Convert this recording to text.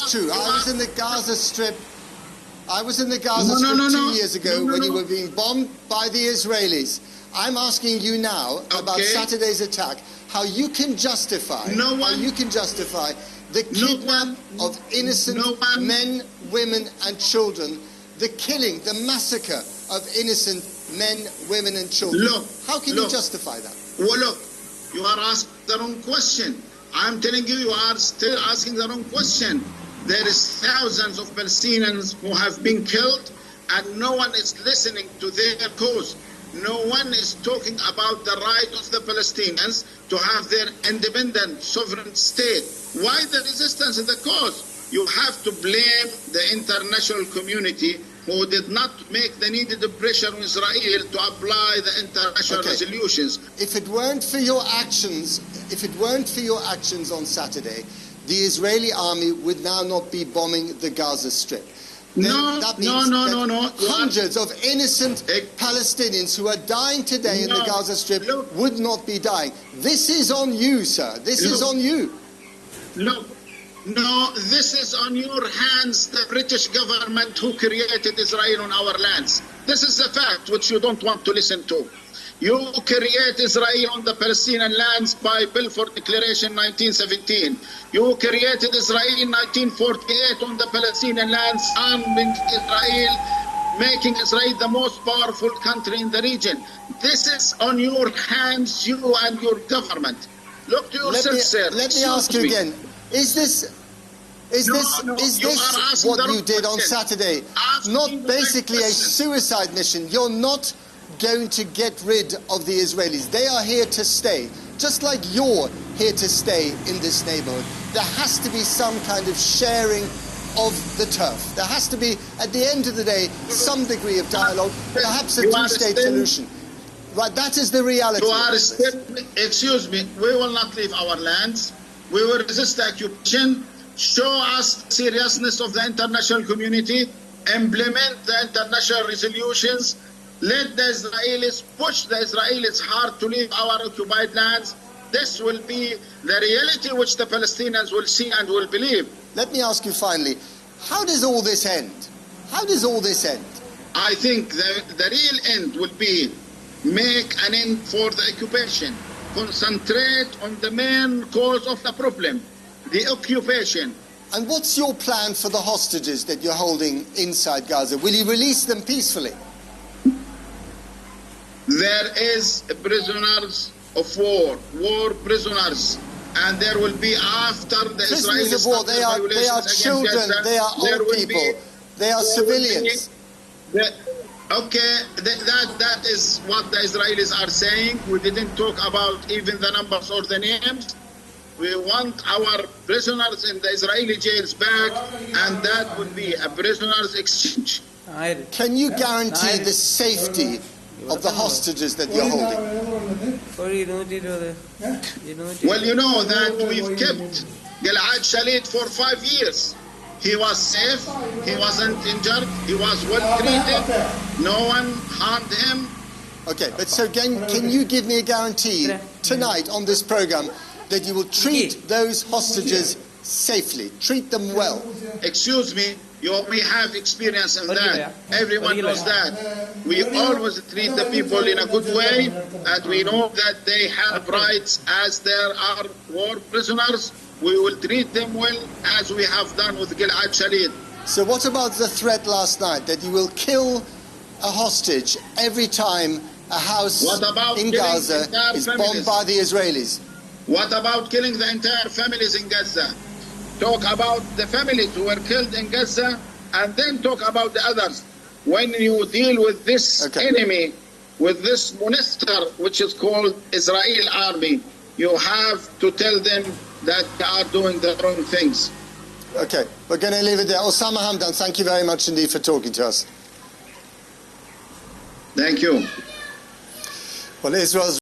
is true. I was in the Gaza Strip. I was in the Gaza Strip 2 years ago when you were being bombed by the Israelis. I'm asking you now about Saturday's attack, how you can justify, the kidnap of innocent men, women and children, the killing, the massacre of innocent men, women and children. How can you justify that? Well, look, you are asking the wrong question. I'm telling you, you are still asking the wrong question. There is thousands of Palestinians who have been killed and no one is listening to their cause. No one is talking about the right of the Palestinians to have their independent, sovereign state. Why the resistance in the cause? You have to blame the international community who did not make the needed pressure on Israel to apply the international resolutions. If it weren't for your actions, on Saturday, the Israeli army would now not be bombing the Gaza Strip. No. Hundreds of innocent Palestinians who are dying today in the Gaza Strip would not be dying. This is on you, sir. This is on you. No, this is on your hands, the British government who created Israel on our lands. This is a fact which you don't want to listen to. You create Israel on the Palestinian lands by Balfour Declaration 1917. You created Israel in 1948 on the Palestinian lands, arming Israel, making Israel the most powerful country in the region. This is on your hands, you and your government. Look to yourself, sir. Let me ask you again. Is this what you did on Saturday? Not basically a suicide mission. You're not going to get rid of the Israelis. They are here to stay, just like you're here to stay in this neighborhood. There has to be some kind of sharing of the turf. There has to be, at the end of the day, some degree of dialogue, perhaps a two-state solution. Right, that is the reality. Excuse me, we will not leave our lands. We will resist the occupation. Show us the seriousness of the international community. Implement the international resolutions. Let the Israelis push the Israelis hard to leave our occupied lands. This will be the reality which the Palestinians will see and will believe. Let me ask you finally, how does all this end? How does all this end? I think the real end will be make an end for the occupation. Concentrate on the main cause of the problem, the occupation. And what's your plan for the hostages that you're holding inside Gaza? Will you release them peacefully? There is prisoners of war prisoners, and there will be after the prisoners of war. They are children, they are old people, they are civilians. That is what the Israelis are saying. We didn't talk about even the numbers or the names. We want our prisoners in the Israeli jails back, and that would be a prisoners exchange. Can you guarantee the safety of the hostages that you're holding? Well, you know that we've kept Gilad Shalit for 5 years. He was safe, he wasn't injured, he was well treated, no one harmed him. Okay, but so can you give me a guarantee tonight on this program that you will treat those hostages safely, treat them well? Excuse me, we have experience in that. Everyone knows that. We always treat the people in a good way, and we know that they have rights as there are war prisoners. We will treat them well, as we have done with Gilad Shalit. So what about the threat last night that you will kill a hostage every time a house in Gaza is bombed by the Israelis? What about killing the entire families in Gaza? Talk about the families who were killed in Gaza, and then talk about the others. When you deal with this enemy, with this monster which is called Israel army, you have to tell them that they are doing the wrong things. Okay, we're going to leave it there. Osama Hamdan, thank you very much indeed for talking to us. Thank you. Well, Israel's